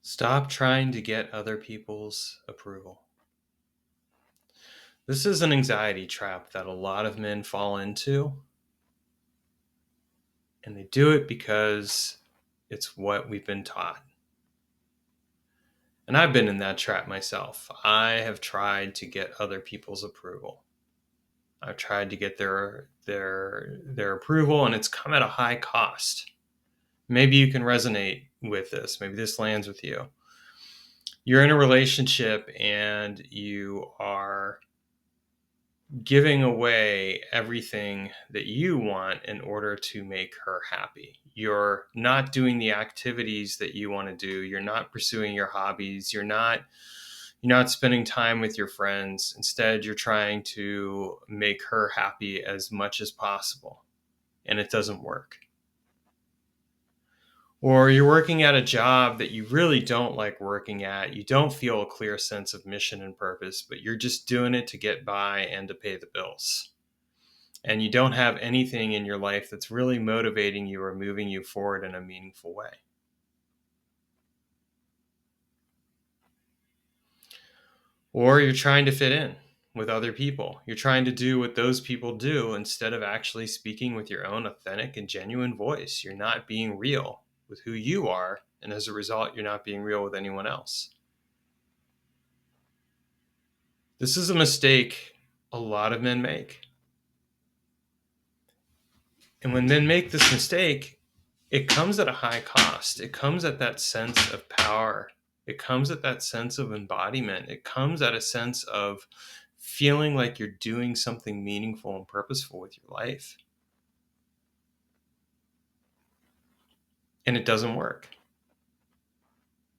Stop trying to get other people's approval. This is an anxiety trap that a lot of men fall into, and they do it because it's what we've been taught. And I've been in that trap myself. I have tried to get other people's approval. I've tried to get their approval, and it's come at a high cost. Maybe you can resonate with this. Maybe this lands with you. You're in a relationship and you are giving away everything that you want in order to make her happy. You're not doing the activities that you want to do. You're not pursuing your hobbies. You're not spending time with your friends. Instead, you're trying to make her happy as much as possible, and it doesn't work. Or you're working at a job that you really don't like working at. You don't feel a clear sense of mission and purpose, but you're just doing it to get by and to pay the bills. And you don't have anything in your life that's really motivating you or moving you forward in a meaningful way. Or you're trying to fit in with other people. You're trying to do what those people do instead of actually speaking with your own authentic and genuine voice. You're not being real with who you are, and as a result, you're not being real with anyone else. This is a mistake a lot of men make. And when men make this mistake, it comes at a high cost. It comes at that sense of power. It comes at that sense of embodiment. It comes at a sense of feeling like you're doing something meaningful and purposeful with your life. And it doesn't work.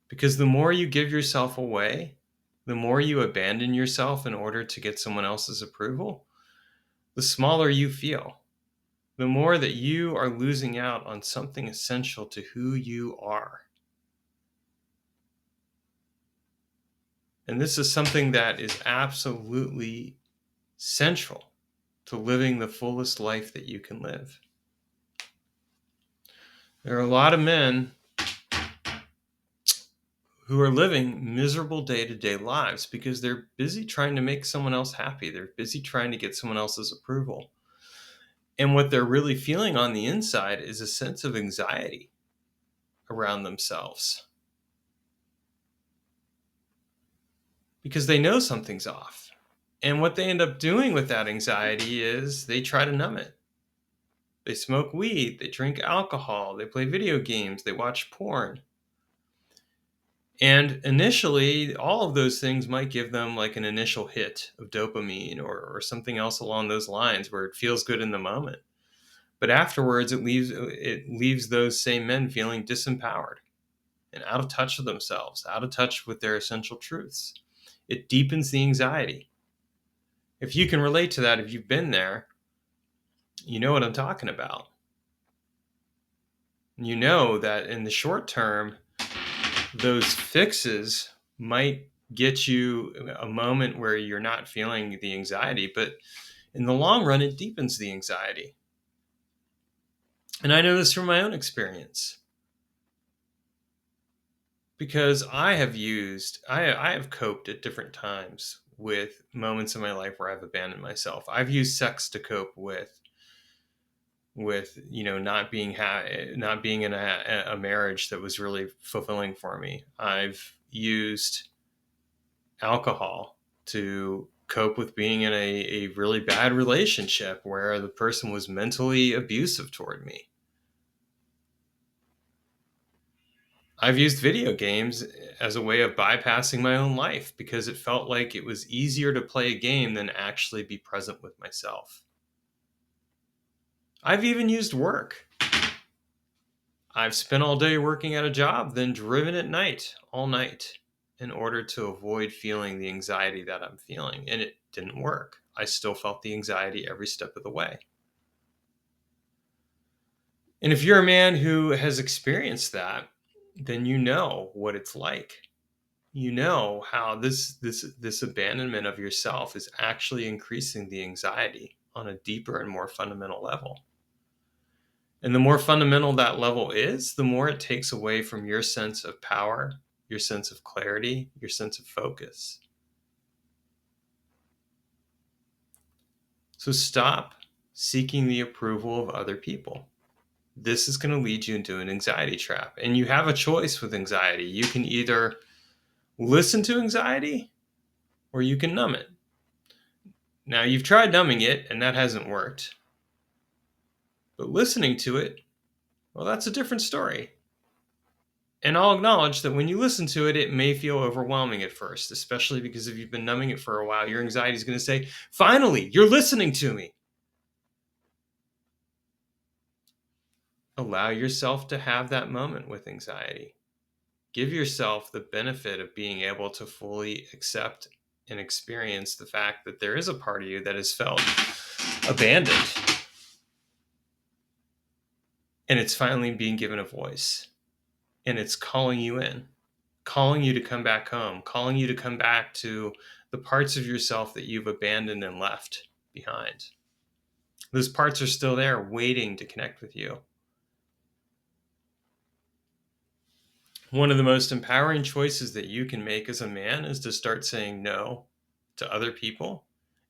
Because the more you give yourself away, the more you abandon yourself in order to get someone else's approval, the smaller you feel. The more that you are losing out on something essential to who you are. And this is something that is absolutely central to living the fullest life that you can live. There are a lot of men who are living miserable day-to-day lives because they're busy trying to make someone else happy. They're busy trying to get someone else's approval. And what they're really feeling on the inside is a sense of anxiety around themselves because they know something's off. And what they end up doing with that anxiety is they try to numb it. They smoke weed, they drink alcohol, they play video games, they watch porn. And initially, all of those things might give them like an initial hit of dopamine or something else along those lines where it feels good in the moment. But afterwards, it leaves those same men feeling disempowered and out of touch with themselves, out of touch with their essential truths. It deepens the anxiety. If you can relate to that, if you've been there, you know what I'm talking about. You know that in the short term, those fixes might get you a moment where you're not feeling the anxiety, but in the long run, it deepens the anxiety. And I know this from my own experience because I have coped at different times with moments in my life where I've abandoned myself. I've used sex to cope with not being in a marriage that was really fulfilling for me. I've used alcohol to cope with being in a really bad relationship where the person was mentally abusive toward me. I've used video games as a way of bypassing my own life because it felt like it was easier to play a game than actually be present with myself. I've even used work. I've spent all day working at a job, then driven at night, all night, in order to avoid feeling the anxiety that I'm feeling. And it didn't work. I still felt the anxiety every step of the way. And if you're a man who has experienced that, then you know what it's like. You know how this abandonment of yourself is actually increasing the anxiety on a deeper and more fundamental level. And the more fundamental that level is, the more it takes away from your sense of power your sense of clarity, your sense of focus. So stop seeking the approval of other people. This is going to lead you into an anxiety trap. And you have a choice with anxiety. You can either listen to anxiety or you can numb it. Now, you've tried numbing it and that hasn't worked. But listening to it, well, that's a different story. And I'll acknowledge that when you listen to it, it may feel overwhelming at first, especially because if you've been numbing it for a while, your anxiety is going to say, finally, you're listening to me. Allow yourself to have that moment with anxiety. Give yourself the benefit of being able to fully accept and experience the fact that there is a part of you that has felt abandoned. And it's finally being given a voice. And it's calling you in, calling you to come back home, calling you to come back to the parts of yourself that you've abandoned and left behind. Those parts are still there waiting to connect with you. One of the most empowering choices that you can make as a man is to start saying no to other people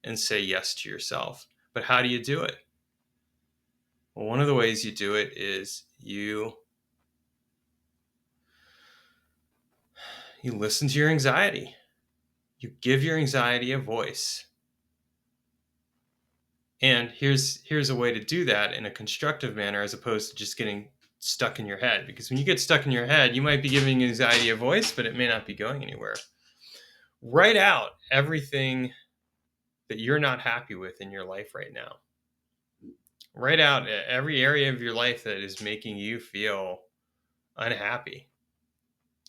and say yes to yourself. But how do you do it? Well, one of the ways you do it is you listen to your anxiety. You give your anxiety a voice. And here's a way to do that in a constructive manner as opposed to just getting stuck in your head. Because when you get stuck in your head, you might be giving anxiety a voice, but it may not be going anywhere. Write out everything that you're not happy with in your life right now. Write out every area of your life that is making you feel unhappy.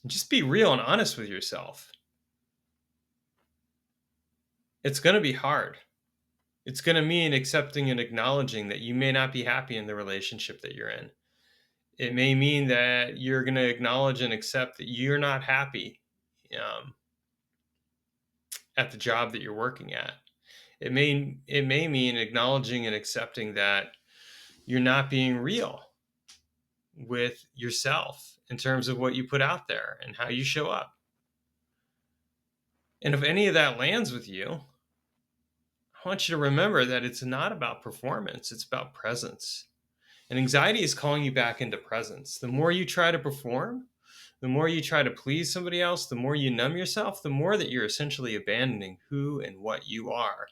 Just be real and honest with yourself. It's going to be hard. It's going to mean accepting and acknowledging that you may not be happy in the relationship that you're in. It may mean that you're going to acknowledge and accept that you're not happy at the job that you're working at. It may mean acknowledging and accepting that you're not being real with yourself in terms of what you put out there and how you show up. And if any of that lands with you, I want you to remember that it's not about performance, it's about presence. And anxiety is calling you back into presence. The more you try to perform, the more you try to please somebody else, the more you numb yourself, the more that you're essentially abandoning who and what you are.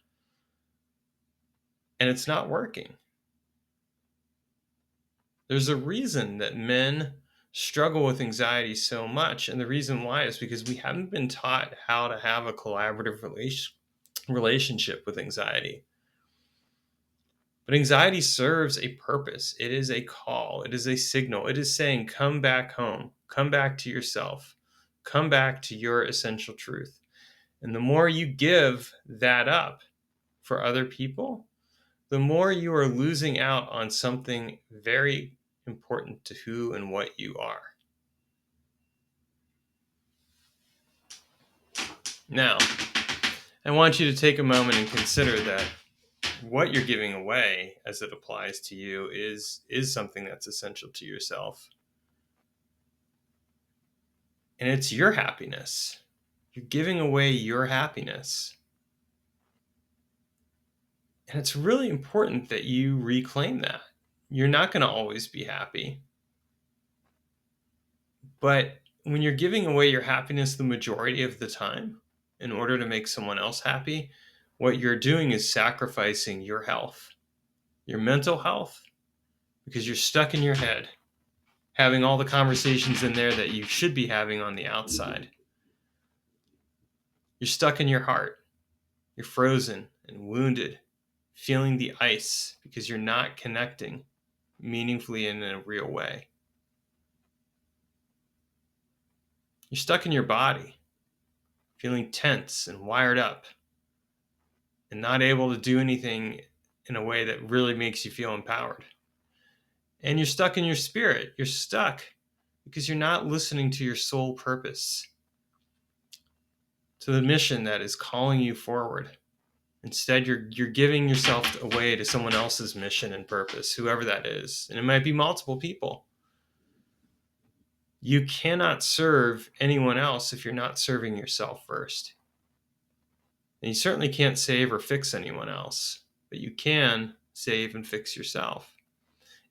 And it's not working. There's a reason that men struggle with anxiety so much. And the reason why is because we haven't been taught how to have a collaborative relationship with anxiety. But anxiety serves a purpose. It is a call. It is a signal. It is saying, come back home. Come back to yourself. Come back to your essential truth. And the more you give that up for other people, the more you are losing out on something very important to who and what you are. Now, I want you to take a moment and consider that what you're giving away as it applies to you is something that's essential to yourself. And it's your happiness. You're giving away your happiness. And it's really important that you reclaim that. You're not going to always be happy. But when you're giving away your happiness the majority of the time in order to make someone else happy, what you're doing is sacrificing your health, your mental health, because you're stuck in your head, having all the conversations in there that you should be having on the outside. You're stuck in your heart. You're frozen and wounded, feeling the ice because you're not connecting meaningfully in a real way. You're stuck in your body, feeling tense and wired up and not able to do anything in a way that really makes you feel empowered. And you're stuck in your spirit. You're stuck because you're not listening to your soul purpose, to the mission that is calling you forward. Instead, you're giving yourself away to someone else's mission and purpose, whoever that is. And it might be multiple people. You cannot serve anyone else if you're not serving yourself first. And you certainly can't save or fix anyone else, but you can save and fix yourself.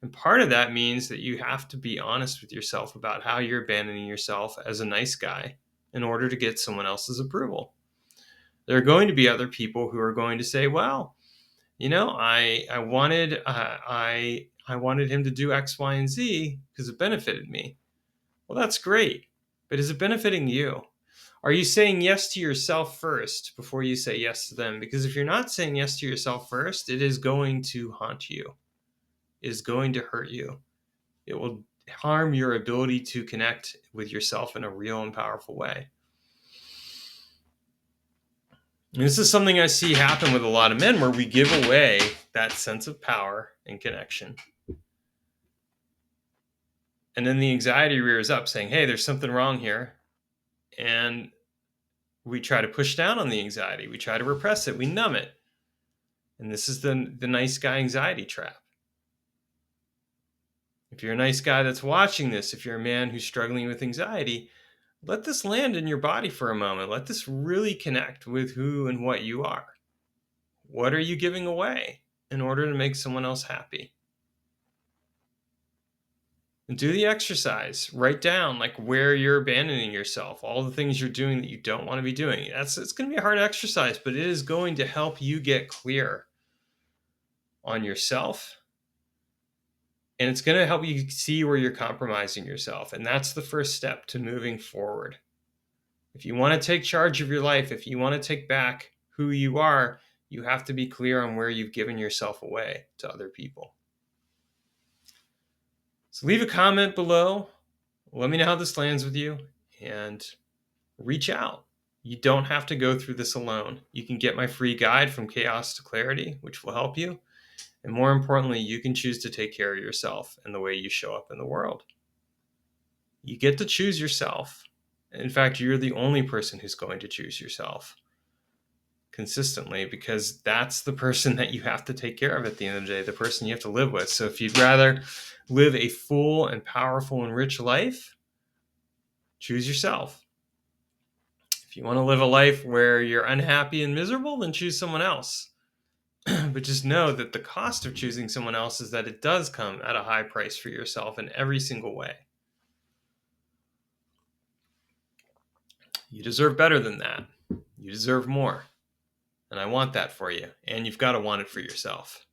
And part of that means that you have to be honest with yourself about how you're abandoning yourself as a nice guy in order to get someone else's approval. There are going to be other people who are going to say, well, I wanted him to do X, Y, and Z because it benefited me. Well, that's great. But is it benefiting you? Are you saying yes to yourself first before you say yes to them? Because if you're not saying yes to yourself first, it is going to haunt you. It is going to hurt you. It will harm your ability to connect with yourself in a real and powerful way. And this is something I see happen with a lot of men, where we give away that sense of power and connection. And then the anxiety rears up saying, hey, there's something wrong here. And we try to push down on the anxiety. We try to repress it. We numb it. And this is the nice guy anxiety trap. If you're a nice guy that's watching this, if you're a man who's struggling with anxiety, let this land in your body for a moment. Let this really connect with who and what you are. What are you giving away in order to make someone else happy? And do the exercise. Write down like where you're abandoning yourself, all the things you're doing that you don't want to be doing. It's going to be a hard exercise, but it is going to help you get clear on yourself. And it's going to help you see where you're compromising yourself. And that's the first step to moving forward. If you want to take charge of your life, if you want to take back who you are, you have to be clear on where you've given yourself away to other people. So leave a comment below. Let me know how this lands with you, and reach out. You don't have to go through this alone. You can get my free guide, From Chaos to Clarity, which will help you. And more importantly, you can choose to take care of yourself and the way you show up in the world. You get to choose yourself. In fact, you're the only person who's going to choose yourself consistently, because that's the person that you have to take care of at the end of the day, the person you have to live with. So if you'd rather live a full and powerful and rich life, choose yourself. If you want to live a life where you're unhappy and miserable, then choose someone else. But just know that the cost of choosing someone else is that it does come at a high price for yourself in every single way. You deserve better than that. You deserve more. And I want that for you. And you've got to want it for yourself.